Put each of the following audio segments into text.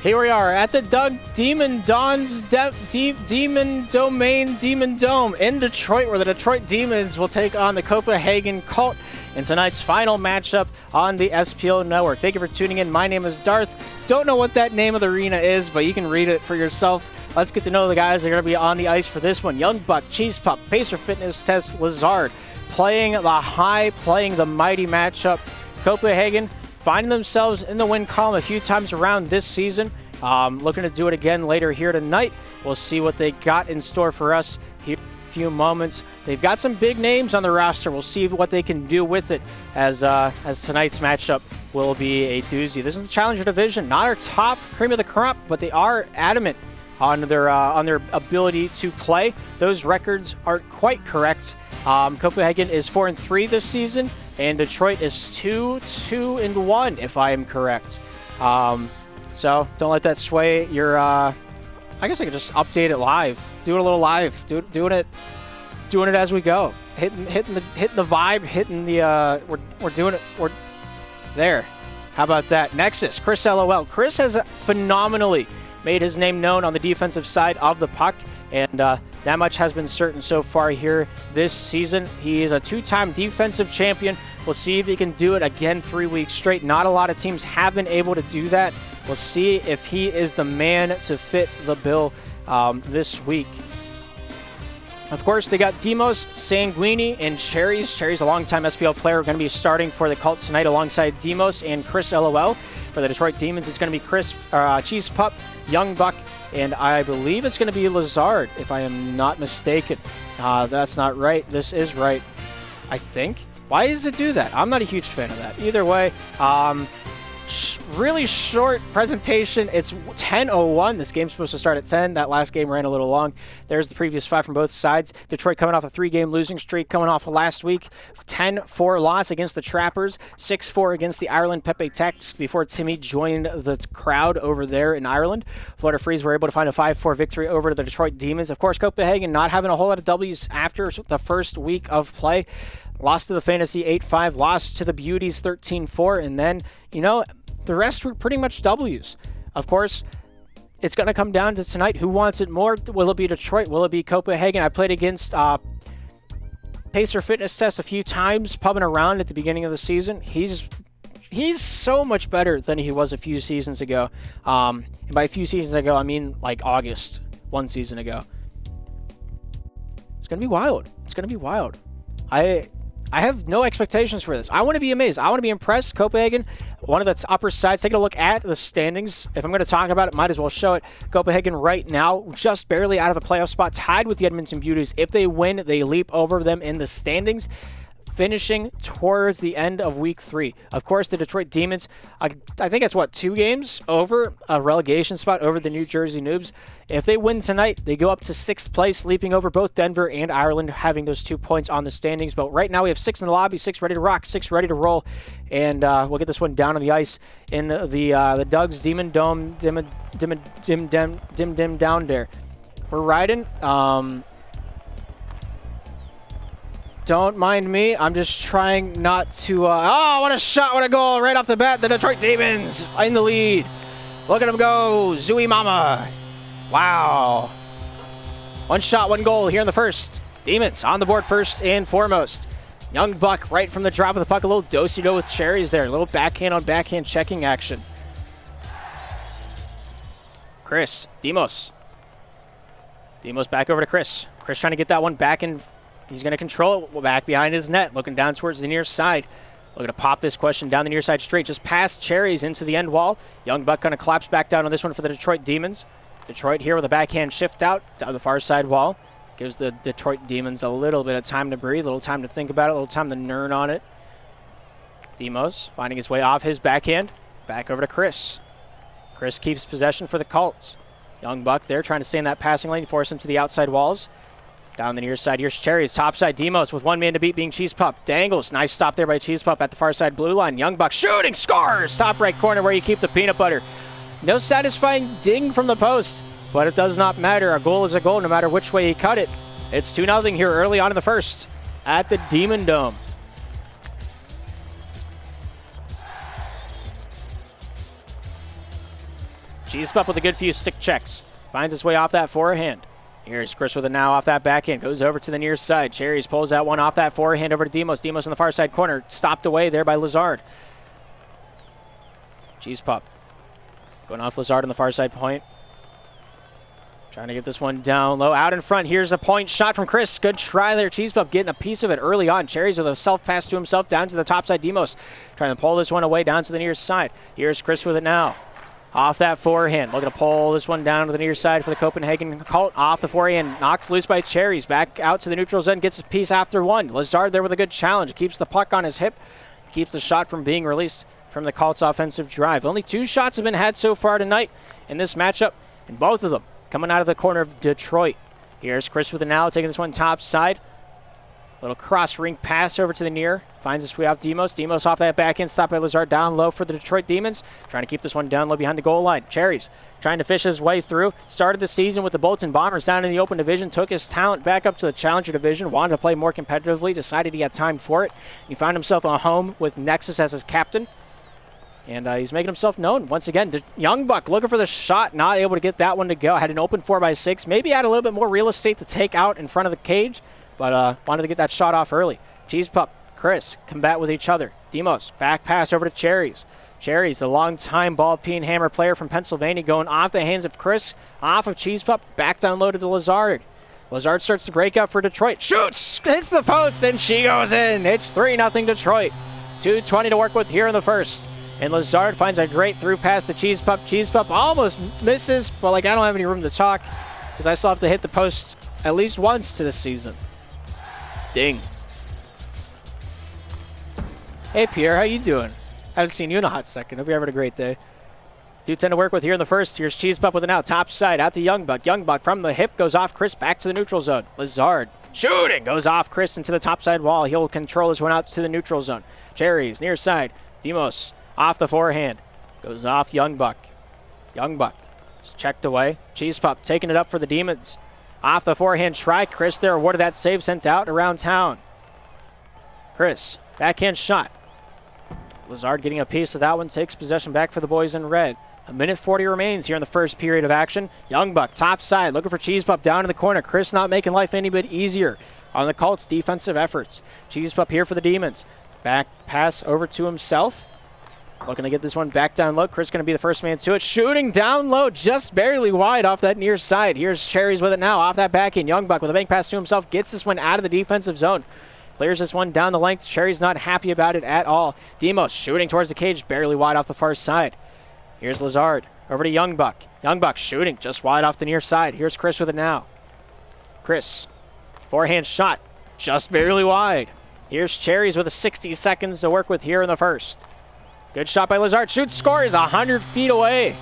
Here we are at the Doug Demon Dons Demon Domain Demon Dome in Detroit, where the Detroit Demons will take on the Copenhagen Cult in tonight's final matchup on the SPL network. Thank you for tuning in. My name is Darth. Don't know what that name of the arena is, but you can read it for yourself. Let's get to know the guys that are going to be on the ice for this one. Young Buck, Cheese Pup, Pacer Fitness Test, Lazard, playing the high, playing the mighty matchup. Copenhagen finding themselves in the win column a few times around this season. Looking to do it again later here tonight. We'll see what they got in store for us here in a few moments. They've got some big names on the roster. We'll see what they can do with it as tonight's matchup will be a doozy. This is the Challenger Division, not our top cream of the crop, but they are adamant on their ability to play. Those records aren't quite correct. Copenhagen is 4-3 this season, and Detroit is 2-1, if I am correct. So don't let that sway your. I guess I could just update it live, do it a little live, doing it as we go, hitting the vibe, hitting the. We're doing it. We're there. How about that? Nexus, Chris LOL. Chris has phenomenally made his name known on the defensive side of the puck, and that much has been certain so far here this season. He is a two-time defensive champion. We'll see if he can do it again 3 weeks straight. Not a lot of teams have been able to do that. We'll see if he is the man to fit the bill this week. Of course, they got Demos, Sanguini, and Cherries. Cherries, a longtime SPL player, going to be starting for the Cult tonight alongside Demos and Chris LOL. For the Detroit Demons, it's going to be Chris, Cheese Pup, Young Buck, and I believe it's going to be Lazard, if I am not mistaken. That's not right. This is right, I think. Why does it do that? I'm not a huge fan of that. Either way, really short presentation. It's 10:01. This game's supposed to start at 10. That last game ran a little long. There's the previous 5 from both sides. Detroit coming off a 3-game losing streak, coming off of last week. 10-4 loss against the Trappers. 6-4 against the Ireland Pepe Tactics before Timmy joined the crowd over there in Ireland. Florida Freeze were able to find a 5-4 victory over the Detroit Demons. Of course, Copenhagen not having a whole lot of W's after the first week of play. Lost to the Fantasy 8-5, lost to the Beauties 13-4, and then, the rest were pretty much W's. Of course, it's going to come down to tonight. Who wants it more? Will it be Detroit? Will it be Copenhagen? I played against Pacer Fitness Test a few times, pubbing around at the beginning of the season. He's so much better than he was a few seasons ago. And by a few seasons ago, I mean like August, 1 season ago. It's going to be wild. It's going to be wild. I have no expectations for this. I want to be amazed. I want to be impressed. Copenhagen, one of the upper sides. Taking a look at the standings. If I'm going to talk about it, might as well show it. Copenhagen right now, just barely out of a playoff spot, tied with the Edmonton Beauties. If they win, they leap over them in the standings, finishing towards the end of week 3. Of course, the Detroit Demons, I think it's 2 games over a relegation spot over the New Jersey Noobs. If they win tonight, they go up to 6th place, leaping over both Denver and Ireland, having those 2 points on the standings. But right now we have 6 in the lobby, 6 ready to rock, 6 ready to roll, and we'll get this one down on the ice in the Doug's Demon Dome, dim down there. We're riding. Don't mind me. I'm just trying not to... oh, what a shot. What a goal right off the bat. The Detroit Demons in the lead. Look at them go. Zooey Mama. Wow. 1 shot, 1 goal here in the first. Demons on the board first and foremost. Young Buck right from the drop of the puck. A little do-si-do with Cherries there. A little backhand on backhand checking action. Chris. Demos. Demos back over to Chris. Chris trying to get that one back in... He's going to control it back behind his net, looking down towards the near side. Looking to pop this question down the near side straight, just past Cherries into the end wall. Young Buck going to collapse back down on this one for the Detroit Demons. Detroit here with a backhand shift out down the far side wall. Gives the Detroit Demons a little bit of time to breathe, a little time to think about it, a little time to nerd on it. Demos finding his way off his backhand. Back over to Chris. Chris keeps possession for the Colts. Young Buck there trying to stay in that passing lane, force him to the outside walls. Down the near side, here's Cherries. Top side, Demos with 1 man to beat being Cheese Pup. Dangles. Nice stop there by Cheese Pup at the far side blue line. Young Buck shooting, scores! Top right corner where you keep the peanut butter. No satisfying ding from the post, but it does not matter. A goal is a goal no matter which way you cut it. It's 2-0 here early on in the first at the Demon Dome. Cheese Pup with a good few stick checks. Finds his way off that forehand. Here's Chris with it now off that backhand. Goes over to the near side. Cherries pulls that one off that forehand over to Demos. Demos in the far side corner. Stopped away there by Lazard. Cheese Pup going off Lazard on the far side point. Trying to get this one down low. Out in front. Here's a point shot from Chris. Good try there. Cheese Pup getting a piece of it early on. Cherries with a self-pass to himself down to the top side. Demos trying to pull this one away down to the near side. Here's Chris with it now. Off that forehand. Looking to pull this one down to the near side for the Copenhagen Cult. Off the forehand. Knocked loose by Cherries. Back out to the neutral zone. Gets his piece after one. Lazard there with a good challenge. Keeps the puck on his hip. Keeps the shot from being released from the Colts offensive drive. Only 2 shots have been had so far tonight in this matchup. And both of them coming out of the corner of Detroit. Here's Chris with it now. Taking this one top side. Little cross rink pass over to the near. Finds his way off Demos. Demos off that backhand. Stopped by Lazard down low for the Detroit Demons. Trying to keep this one down low behind the goal line. Cherries trying to fish his way through. Started the season with the Bolton Bombers down in the open division. Took his talent back up to the Challenger division. Wanted to play more competitively. Decided he had time for it. He found himself a home with Nexus as his captain. And he's making himself known once again. Young Buck looking for the shot. Not able to get that one to go. Had an open 4x6. Maybe had a little bit more real estate to take out in front of the cage. But wanted to get that shot off early. Cheese Pup, Chris, combat with each other. Demos, back pass over to Cherries. Cherries, the long-time ball-peen hammer player from Pennsylvania, going off the hands of Chris, off of Cheese Pup, back down low to the Lazard. Lazard starts to break out for Detroit. Shoots! Hits the post, and she goes in. It's 3-0 Detroit. 2:20 to work with here in the first. And Lazard finds a great through pass to Cheese Pup. Cheese Pup almost misses, but I don't have any room to talk because I still have to hit the post at least once to this season. Ding. Hey, Pierre, how you doing? Haven't seen you in a hot second. Hope you're having a great day. 2:10 to work with here in the first. Here's Cheese Pup with an out. Top side, out to Young Buck. Young Buck from the hip goes off Chris back to the neutral zone. Lazard shooting. Goes off Chris into the top side wall. He'll control this one out to the neutral zone. Cherries, near side. Demos off the forehand. Goes off Young Buck. Young Buck is checked away. Cheese Pup taking it up for the Demons. Off the forehand try. Chris there awarded that save, sent out around town. Chris, backhand shot. Lazard getting a piece of that one. Takes possession back for the boys in red. 1:40 remains here in the first period of action. Young Buck, top side, looking for Cheese Pup down in the corner. Chris not making life any bit easier on the Colts' defensive efforts. Cheese Pup here for the Demons. Back pass over to himself. Looking to get this one back down low. Chris going to be the first man to it. Shooting down low, just barely wide off that near side. Here's Cherries with it now, off that backhand. Young Buck with a bank pass to himself. Gets this one out of the defensive zone. Clears this one down the length. Cherries not happy about it at all. Demos shooting towards the cage, barely wide off the far side. Here's Lazard. Over to Young Buck. Young Buck shooting just wide off the near side. Here's Chris with it now. Chris, forehand shot, just barely wide. Here's Cherries with 60 seconds to work with here in the first. Good shot by Lazard. Shoots, scores 100 feet away.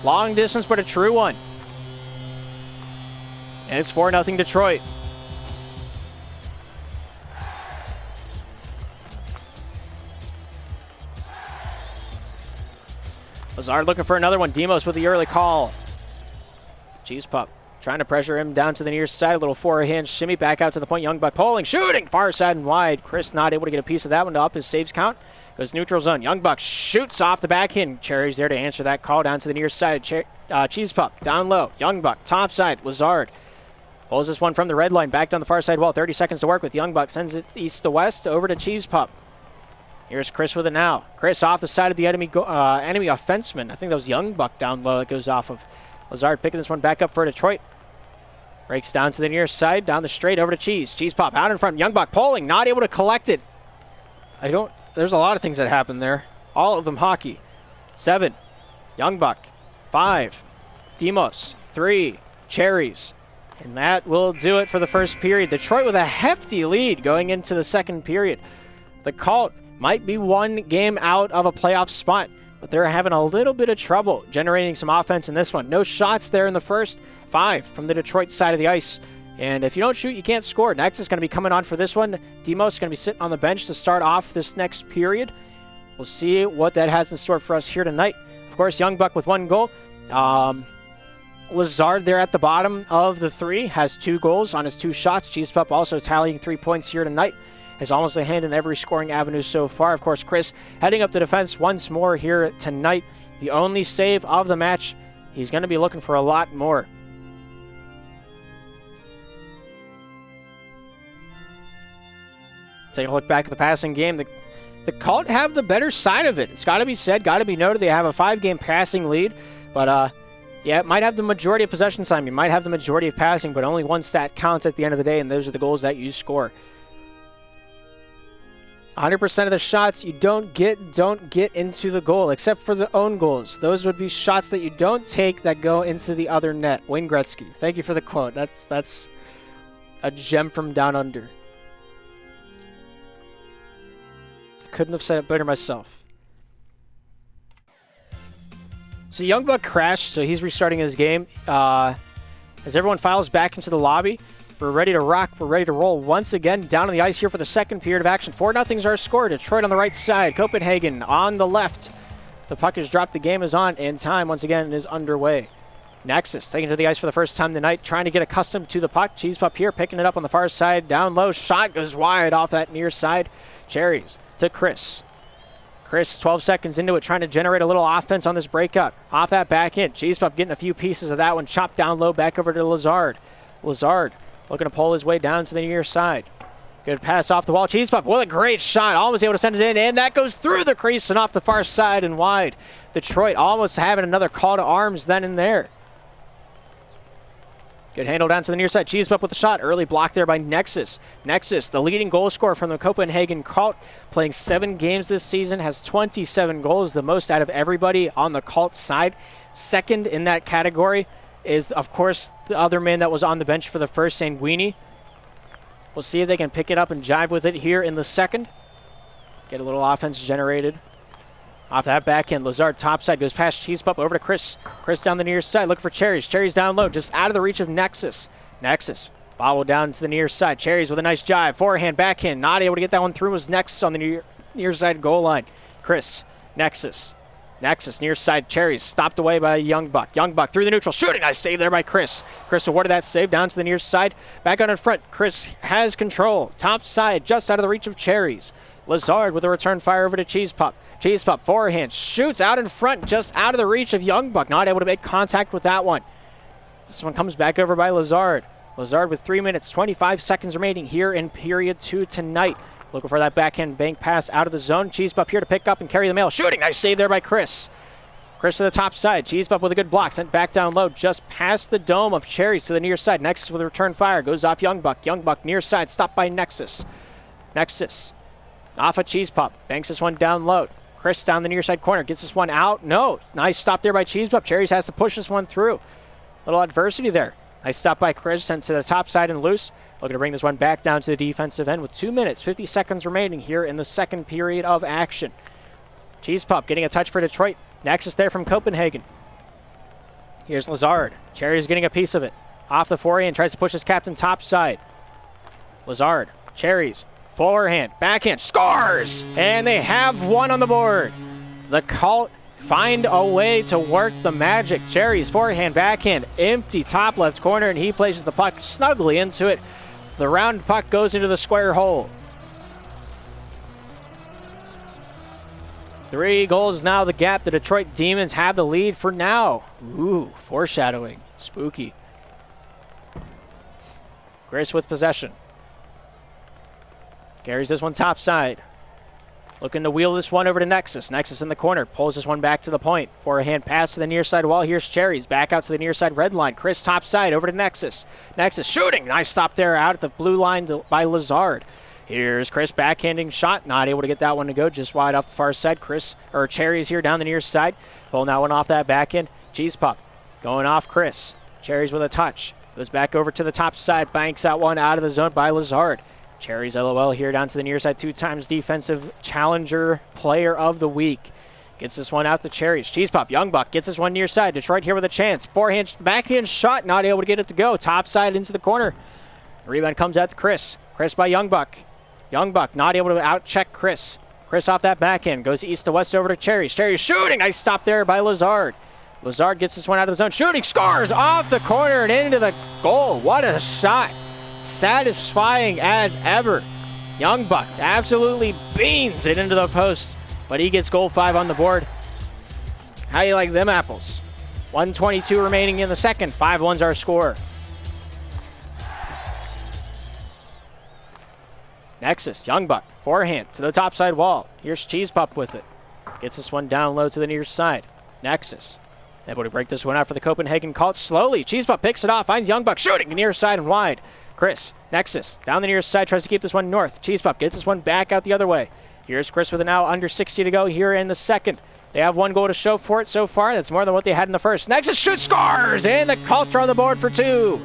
Long distance, but a true one. And it's 4-0 Detroit. Lazard looking for another one. Demos with the early call. Cheese Pup trying to pressure him down to the near side. Little forehand shimmy back out to the point. Young Buck pulling, shooting. Far side and wide. Chris not able to get a piece of that one to up his saves count. Goes neutral zone. Young Buck shoots off the backhand. Cherries there to answer that call down to the near side. Cheese Pup down low. Young Buck top side. Lazard pulls this one from the red line back down the far side wall. 30 seconds to work with. Young Buck sends it east to west over to Cheese Pup. Here's Chris with it now. Chris off the side of the enemy offenseman. I think that was Young Buck down low that goes off of Lazard. Picking this one back up for Detroit. Breaks down to the near side. Down the straight over to Cheese. Cheese Pup out in front. Young Buck pulling. Not able to collect it. There's a lot of things that happen there. All of them hockey. 7. Young Buck. 5. Demos. 3. Cherries. And that will do it for the first period. Detroit with a hefty lead going into the second period. The Cult might be one game out of a playoff spot, but they're having a little bit of trouble generating some offense in this one. No shots there in the first. 5 from the Detroit side of the ice. And if you don't shoot, you can't score. Next is going to be coming on for this one. Demos is going to be sitting on the bench to start off this next period. We'll see what that has in store for us here tonight. Of course, Young Buck with 1 goal. Lazard there at the bottom of the 3 has 2 goals on his 2 shots. Cheese Pup also tallying 3 points here tonight. Has almost a hand in every scoring avenue so far. Of course, Chris heading up the defense once more here tonight. The only save of the match. He's going to be looking for a lot more. Taking a look back at the passing game, the Cult have the better side of it. It's got to be said, got to be noted. They have a 5-game passing lead, but yeah, it might have the majority of possession time. You might have the majority of passing, but only one stat counts at the end of the day, and those are the goals that you score. 100% of the shots you don't get into the goal, except for the own goals. Those would be shots that you don't take that go into the other net. Wayne Gretzky. Thank you for the quote. That's a gem from down under. Couldn't have said it better myself. So Youngbuck crashed, so he's restarting his game. As everyone files back into the lobby, we're ready to rock. We're ready to roll once again down on the ice here for the second period of action. 4-0's our score. Detroit on the right side. Copenhagen on the left. The puck is dropped. The game is on, and time once again is underway. Nexus taking to the ice for the first time tonight, trying to get accustomed to the puck. Cheese Pup here, picking it up on the far side. Down low. Shot goes wide off that near side. Cherries to Chris. Chris, 12 seconds into it, trying to generate a little offense on this breakup. Off that back end. Cheese Pup getting a few pieces of that one. Chopped down low, back over to Lazard. Lazard looking to pull his way down to the near side. Good pass off the wall. Cheese Pup, what a great shot. Almost able to send it in, and that goes through the crease and off the far side and wide. Detroit almost having another call to arms then and there. Good handle down to the near side. Cheese Pup with the shot. Early block there by Nexus. Nexus, the leading goal scorer from the Copenhagen Cult, playing 7 games this season, has 27 goals, the most out of everybody on the Cult side. Second in that category is, of course, the other man that was on the bench for the first, Sanguini. We'll see if they can pick it up and jive with it here in the second. Get a little offense generated. Off that backhand, Lazard topside, goes past Cheese Pup over to Chris. Chris down the near side, looking for Cherries. Cherries down low, just out of the reach of Nexus. Nexus, bobble down to the near side. Cherries with a nice jive, forehand, backhand. Not able to get that one through, was Nexus on the near side goal line. Chris, Nexus, near side, Cherries, stopped away by Youngbuck. Youngbuck through the neutral, shooting, nice save there by Chris. Chris awarded that save down to the near side. Back on in front, Chris has control. Top side, just out of the reach of Cherries. Lazard with a return fire over to Cheese Pup. Cheese Pup, forehand, shoots out in front, just out of the reach of Youngbuck. Not able to make contact with that one. This one comes back over by Lazard. Lazard with 3 minutes, 25 seconds remaining here in period 2 tonight. Looking for that backhand bank pass out of the zone. Cheese Pup here to pick up and carry the mail. Shooting, nice save there by Chris. Chris to the top side. Cheese Pup with a good block, sent back down low, just past the dome of Cherries to the near side. Nexus with a return fire, goes off Youngbuck. Youngbuck near side, stopped by Nexus. Nexus. Off of Cheese Pup. Banks this one down low. Chris down the near side corner. Gets this one out. No. Nice stop there by Cheese Pup. Cherries has to push this one through. Little adversity there. Nice stop by Chris. Sent to the top side and loose. Looking to bring this one back down to the defensive end with 2 minutes, 50 seconds remaining here in the second period of action. Cheese Pup getting a touch for Detroit. Nexus there from Copenhagen. Here's Lazard. Cherries getting a piece of it. Off the forehand. Tries to push his captain top side. Lazard. Cherries. Forehand, backhand, scores! And they have one on the board. The Cult find a way to work the magic. Cherries, forehand, backhand, empty top left corner, and he places the puck snugly into it. The round puck goes into the square hole. 3 goals now the gap. The Detroit Demons have the lead for now. Ooh, foreshadowing. Spooky. Grace with possession. Carries this one top side. Looking to wheel this one over to Nexus. Nexus in the corner. Pulls this one back to the point. Forehand pass to the near side wall. Here's Cherries. Back out to the near side red line. Chris top side over to Nexus. Nexus shooting. Nice stop there out at the blue line by Lazard. Here's Chris backhanding shot. Not able to get that one to go. Just wide off the far side. Cherries here down the near side. Pulling that one off that backhand. Cheese Pup going off Chris. Cherries with a touch. Goes back over to the top side. Banks that one out of the zone by Lazard. Cherries LOL here down to the near side. 2 times defensive challenger player of the week. Gets this one out to Cherries. Cheese Pup, Youngbuck gets this one near side. Detroit here with a chance. Forehand, backhand shot. Not able to get it to go. Top side into the corner. Rebound comes out to Chris. Chris by Youngbuck. Youngbuck not able to out-check Chris. Chris off that backhand. Goes east to west over to Cherries. Cherries shooting. Nice stop there by Lazard. Lazard gets this one out of the zone. Shooting. Scores off the corner and into the goal. What a shot. Satisfying as ever. Youngbuck absolutely beans it into the post, but he gets goal 5 on the board. How you like them apples? 1:22 remaining in the second. 5-1's our score. Nexus, Young Buck, forehand to the top side wall. Here's Cheese Pup with it. Gets this one down low to the near side. Nexus. Able to break this one out for the Copenhagen Cult slowly. Cheese Pup picks it off, finds Young Buck shooting near side and wide. Chris, Nexus, down the near side, tries to keep this one north. Cheese Pup gets this one back out the other way. Here's Chris with it now, under 60 to go here in the second. They have one goal to show for it so far. That's more than what they had in the first. Nexus shoots, scores, and the Cult are on the board for 2.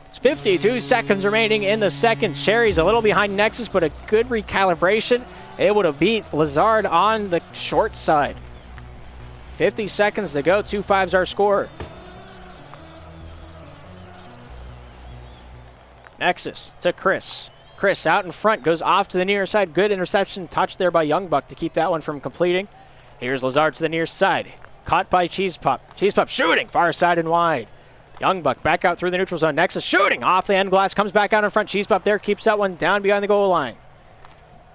It's 52 seconds remaining in the second. Cherry's a little behind Nexus, but a good recalibration. Able to beat Lazard on the short side. 50 seconds to go. 2-5's our score. Nexus to Chris. Chris out in front, goes off to the near side. Good interception touch there by Young Buck to keep that one from completing. Here's Lazard to the near side. Caught by Cheese Pup. Cheese Pup shooting far side and wide. Young Buck back out through the neutral zone. Nexus shooting off the end glass. Comes back out in front. Cheese Pup there keeps that one down behind the goal line.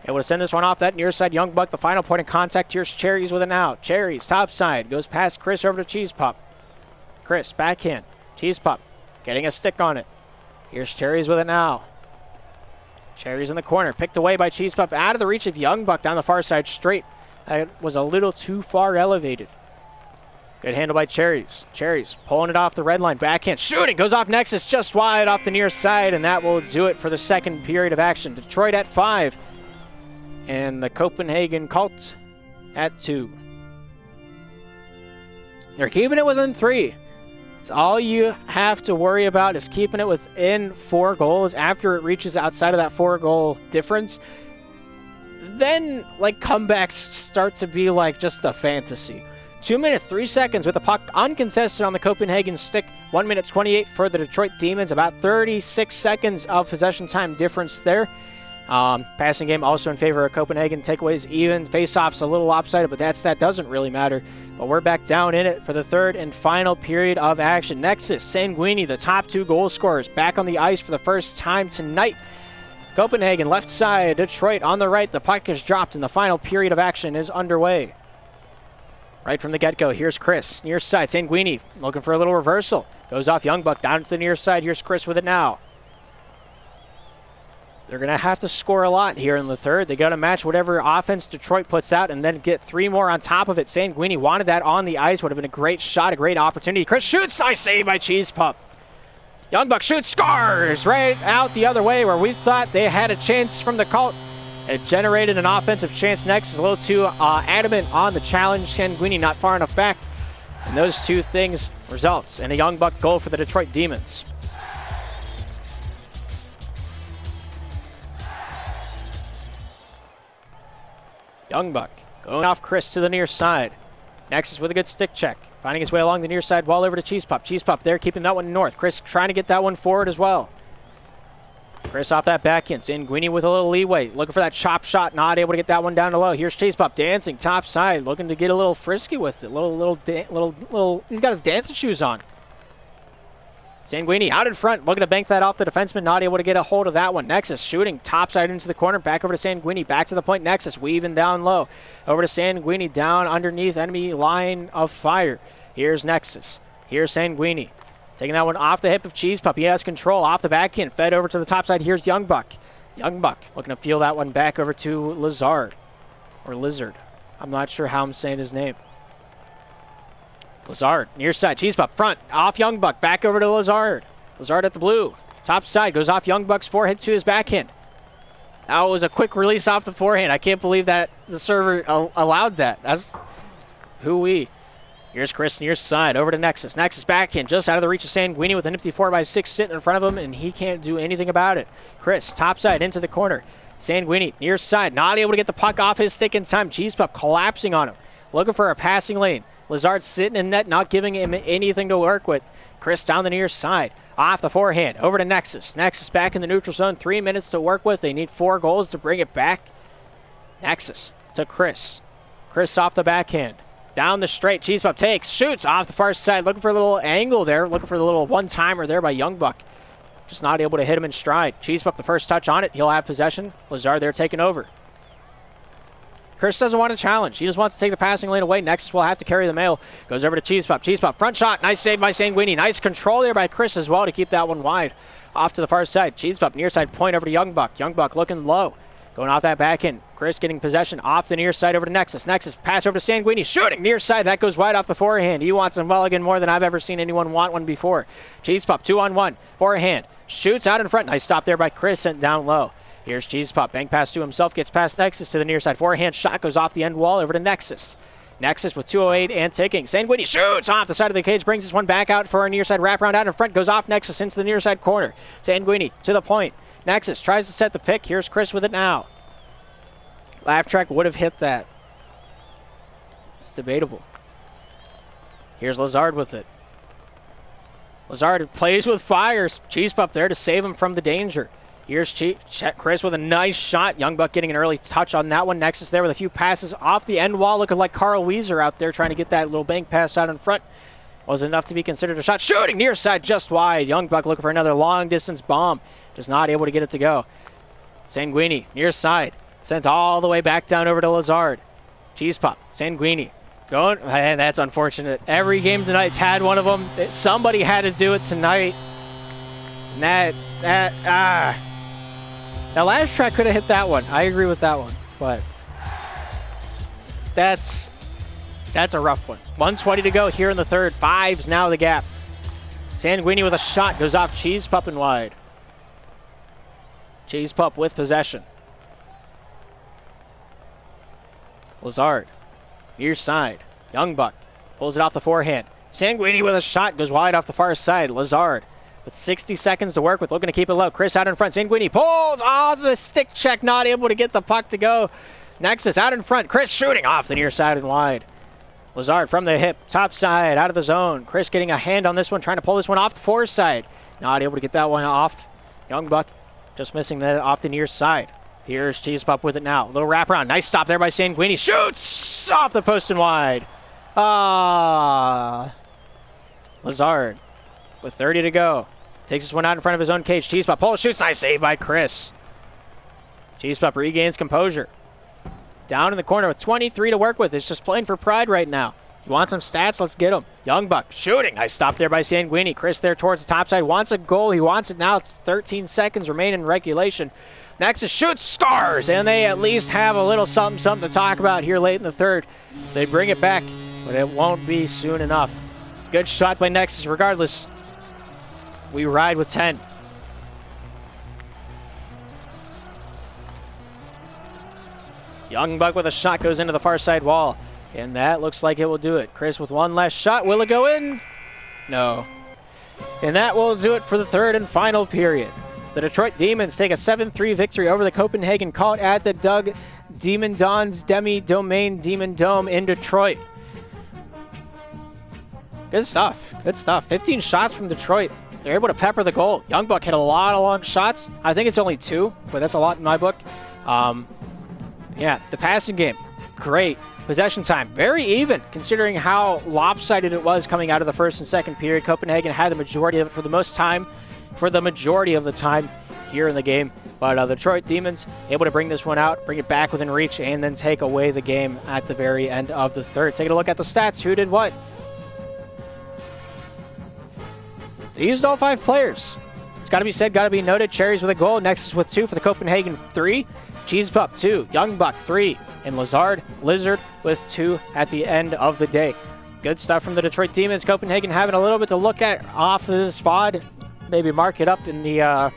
Able to send this one off that near side. Young Buck, the final point of contact. Here's Cherries with an out. Cherries, top side. Goes past Chris over to Cheese Pup. Chris, backhand. Cheese Pup getting a stick on it. Here's Cherries with it now. Cherries in the corner. Picked away by Cheese Pup. Out of the reach of Young Buck down the far side straight. That was a little too far elevated. Good handle by Cherries. Cherries pulling it off the red line. Backhand shooting. Goes off Nexus just wide off the near side. And that will do it for the second period of action. Detroit at 5. And the Copenhagen Cult at 2. They're keeping it within 3. It's all you have to worry about is keeping it within 4 goals. After it reaches outside of that 4-goal difference, then like comebacks start to be like just a fantasy. 2 minutes, 3 seconds with the puck uncontested on the Copenhagen stick. 1 minute 28 for the Detroit Demons. About 36 seconds of possession time difference there. Passing game also in favor of Copenhagen. Takeaways even. Face-offs a little lopsided, but that doesn't really matter. But we're back down in it for the third and final period of action. Nexus, Sanguini, the top 2 goal scorers, back on the ice for the first time tonight. Copenhagen left side, Detroit on the right. The puck is dropped and the final period of action is underway. Right from the get-go, here's Chris. Near side, Sanguini looking for a little reversal. Goes off Young Buck down to the near side. Here's Chris with it now. They're going to have to score a lot here in the third. They got to match whatever offense Detroit puts out and then get 3 more on top of it. Sanguini wanted that on the ice. Would have been a great shot, a great opportunity. Chris shoots. Nice save by Cheese Pup. Young Buck shoots, scores right out the other way where we thought they had a chance from the Cult. It generated an offensive chance next. A little too adamant on the challenge. Sanguini not far enough back. And those 2 things results in a Young Buck goal for the Detroit Demons. Young Buck going off Chris to the near side. Nexus with a good stick check. Finding his way along the near side wall over to Cheese Pup. Cheese Pup there keeping that one north. Chris trying to get that one forward as well. Chris off that backhand. Sanguini with a little leeway. Looking for that chop shot. Not able to get that one down to low. Here's Cheese Pup dancing top side. Looking to get a little frisky with it. He's got his dancing shoes on. Sanguini out in front, looking to bank that off the defenseman, not able to get a hold of that one. Nexus shooting topside into the corner, back over to Sanguini, back to the point. Nexus weaving down low, over to Sanguini, down underneath enemy line of fire. Here's Nexus, here's Sanguini, taking that one off the hip of Cheese Pup. He has control off the backhand, fed over to the top side. Here's Young Buck. Young Buck looking to feel that one back over to Lazard, or Lizard. I'm not sure how I'm saying his name. Lazard, near side, Cheese Pup, front, off Young Buck, back over to Lazard. Lazard at the blue. Top side, goes off Young Buck's forehand to his backhand. That was a quick release off the forehand. I can't believe that the server allowed that. That's hooey. Here's Chris near side, over to Nexus. Nexus backhand, just out of the reach of Sanguini with an empty 4x6 sitting in front of him, and he can't do anything about it. Chris, top side, into the corner. Sanguini, near side, not able to get the puck off his stick in time. Cheese Pup collapsing on him, looking for a passing lane. Lazard sitting in net, not giving him anything to work with. Chris down the near side. Off the forehand. Over to Nexus. Nexus back in the neutral zone. 3 minutes to work with. They need 4 goals to bring it back. Nexus to Chris. Chris off the backhand. Down the straight. Cheese Pup takes. Shoots off the far side. Looking for a little angle there. Looking for the little one-timer there by Young Buck. Just not able to hit him in stride. Cheese Pup the first touch on it. He'll have possession. Lazard there taking over. Chris doesn't want to challenge. He just wants to take the passing lane away. Nexus will have to carry the mail. Goes over to Cheese Pop. Cheese Pop, front shot. Nice save by Sanguini. Nice control there by Chris as well to keep that one wide. Off to the far side. Cheese Pop, near side point over to Young Buck. Young Buck looking low. Going off that back end. Chris getting possession off the near side over to Nexus. Nexus pass over to Sanguini. Shooting near side. That goes wide off the forehand. He wants a mulligan more than I've ever seen anyone want one before. Cheese Pop, 2-on-1. Forehand. Shoots out in front. Nice stop there by Chris. Sent down low. Here's Cheese Pop. Bank pass to himself. Gets past Nexus to the near side. Forehand shot goes off the end wall over to Nexus. Nexus with 208 and ticking. Sanguini shoots off the side of the cage. Brings this one back out for a near side wraparound out in front. Goes off Nexus into the near side corner. Sanguini to the point. Nexus tries to set the pick. Here's Chris with it now. Laugh track would have hit that. It's debatable. Here's Lazard with it. Lazard plays with fire. Cheese Pup there to save him from the danger. Here's Chris with a nice shot. Young Buck getting an early touch on that one. Nexus there with a few passes off the end wall, looking like Carl Weiser out there trying to get that little bank pass out in front. Wasn't enough to be considered a shot. Shooting near side just wide. Young Buck looking for another long distance bomb. Just not able to get it to go. Sanguini near side. Sent all the way back down over to Lazard. Cheese Pop. Sanguini. Going. Man, that's unfortunate. Every game tonight's had one of them. Somebody had to do it tonight. And Now, Laugh Track could have hit that one. I agree with that one. But that's a rough one. 1:20 to go here in the third. 5's now the gap. Sanguini with a shot. Goes off Cheese Pup and wide. Cheese Pup with possession. Lazard, near side. Young Buck pulls it off the forehand. Sanguini with a shot, goes wide off the far side. Lazard with 60 seconds to work with, looking to keep it low. Chris out in front. Sanguini pulls off the stick check, not able to get the puck to go. Nexus out in front. Chris shooting off the near side and wide. Lazard from the hip, top side, out of the zone. Chris getting a hand on this one, trying to pull this one off the far side. Not able to get that one off. Young Buck just missing that off the near side. Here's Cheese Pup with it now. Little wraparound. Nice stop there by Sanguini. Shoots off the post and wide. Lazard with 30 to go. Takes this one out in front of his own cage. Cheese Pup pulls, shoots. Nice save by Chris. Cheese Pup regains composure. Down in the corner with 23 to work with. It's just playing for pride right now. You want some stats? Let's get them. Young Buck shooting. Nice stop there by Sanguini. Chris there towards the top side. Wants a goal. He wants it now. 13 seconds remain in regulation. Nexus shoots, scars, and they at least have a little something to talk about here late in the third. They bring it back, but it won't be soon enough. Good shot by Nexus. Regardless, we ride with 10. Young Buck with a shot goes into the far side wall, and that looks like it will do it. Chris with one last shot. Will it go in? No. And that will do it for the third and final period. The Detroit Demons take a 7-3 victory over the Copenhagen Cult at the Doug Demon Dons Demi-Domain Demon Dome in Detroit. Good stuff. Good stuff. 15 shots from Detroit. They're able to pepper the goal. Young Buck hit a lot of long shots. I think it's only 2, but that's a lot in my book. Yeah, the passing game, great. Possession time, very even, considering how lopsided it was coming out of the first and second period. Copenhagen had the majority of it for the majority of the time here in the game. But the Detroit Demons able to bring this one out, bring it back within reach, and then take away the game at the very end of the third. Taking a look at the stats, who did what? They used all 5 players. It's got to be said, got to be noted. Cherries with a goal, Nexus with 2 for the Copenhagen 3. Cheese Pup 2, Young Buck 3, and Lizard with 2 at the end of the day. Good stuff from the Detroit Demons. Copenhagen having a little bit to look at off of this VOD. Maybe mark it up in the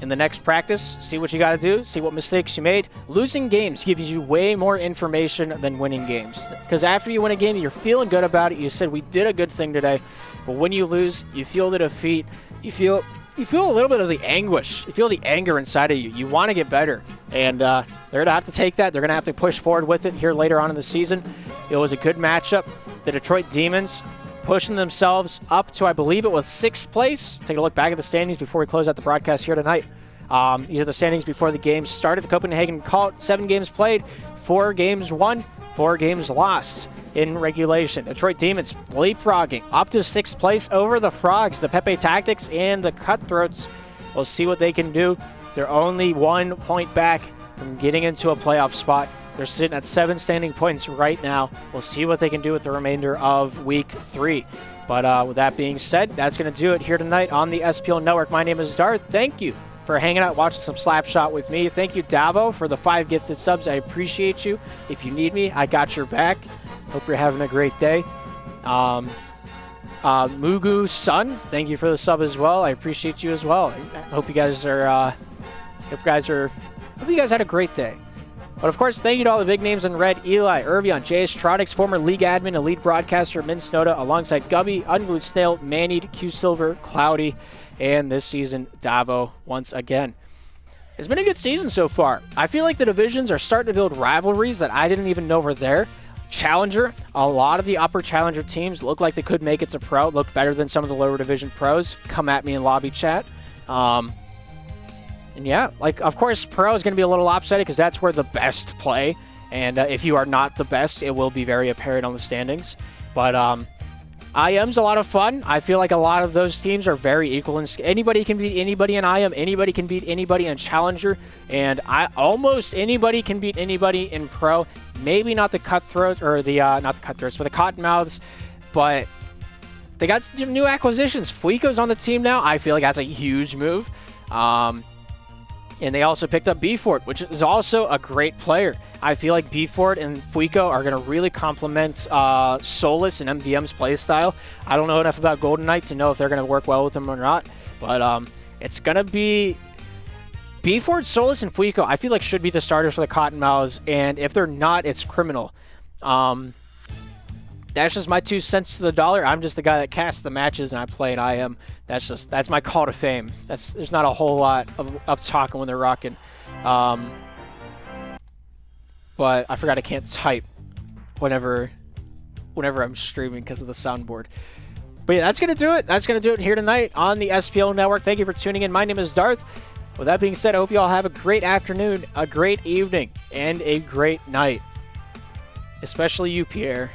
next practice. See what you got to do. See what mistakes you made. Losing games gives you way more information than winning games. Because after you win a game, you're feeling good about it. You said, we did a good thing today. But when you lose, you feel the defeat. You feel a little bit of the anguish. You feel the anger inside of you. You want to get better. And they're going to have to take that. They're going to have to push forward with it here later on in the season. It was a good matchup. The Detroit Demons pushing themselves up to, I believe it was 6th place. Take a look back at the standings before we close out the broadcast here tonight. These are the standings before the game started. The Copenhagen Cult, 7 games played, 4 games won, 4 games lost in regulation. Detroit Demons leapfrogging up to 6th place over the Frogs, the Pepe Tactics, and the Cutthroats. We'll see what they can do. They're only 1 point back from getting into a playoff spot. They're sitting at 7 standing points right now. We'll see what they can do with the remainder of Week 3. But with that being said, that's going to do it here tonight on the SPL Network. My name is Darth. Thank you for hanging out, watching some Slapshot with me. Thank you, Davo, for the 5 gifted subs. I appreciate you. If you need me, I got your back. Hope you're having a great day. Mugu Sun, thank you for the sub as well. I appreciate you as well. I hope you guys are. Hope you guys had a great day. But of course, thank you to all the big names in red: Eli, Irvion, JS Tronics, former league admin, elite broadcaster, Min Snowda, alongside Gubby, Unglued Snail, Manied, Q Silver, Cloudy, and this season, Davo once again. It's been a good season so far. I feel like the divisions are starting to build rivalries that I didn't even know were there. Challenger, a lot of the upper Challenger teams look like they could make it to Pro, look better than some of the lower division pros. Come at me in lobby chat. And yeah, like, of course, Pro is going to be a little lopsided because that's where the best play. And if you are not the best, it will be very apparent on the standings. But IM's a lot of fun. I feel like a lot of those teams are very equal. Anybody can beat anybody in IM. Anybody can beat anybody in Challenger. And almost anybody can beat anybody in Pro. Maybe not the Cutthroats, or the, not the Cutthroats, but the Cottonmouths. But they got some new acquisitions. Fuico's on the team now. I feel like that's a huge move. And they also picked up Bfort, which is also a great player. I feel like Bfort and Fuico are going to really complement Solus and MVM's playstyle. I don't know enough about Golden Knight to know if they're going to work well with them or not. But it's going to be Bfort, Solus, and Fuico, I feel like should be the starters for the Cottonmouths. And if they're not, it's criminal. That's just my 2 cents to the dollar. I'm just the guy that casts the matches, and I play an IM. That's my call to fame. There's not a whole lot of talking when they're rocking. But I forgot I can't type whenever I'm streaming because of the soundboard. But yeah, that's going to do it. That's going to do it here tonight on the SPL Network. Thank you for tuning in. My name is Darth. With that being said, I hope you all have a great afternoon, a great evening, and a great night. Especially you, Pierre.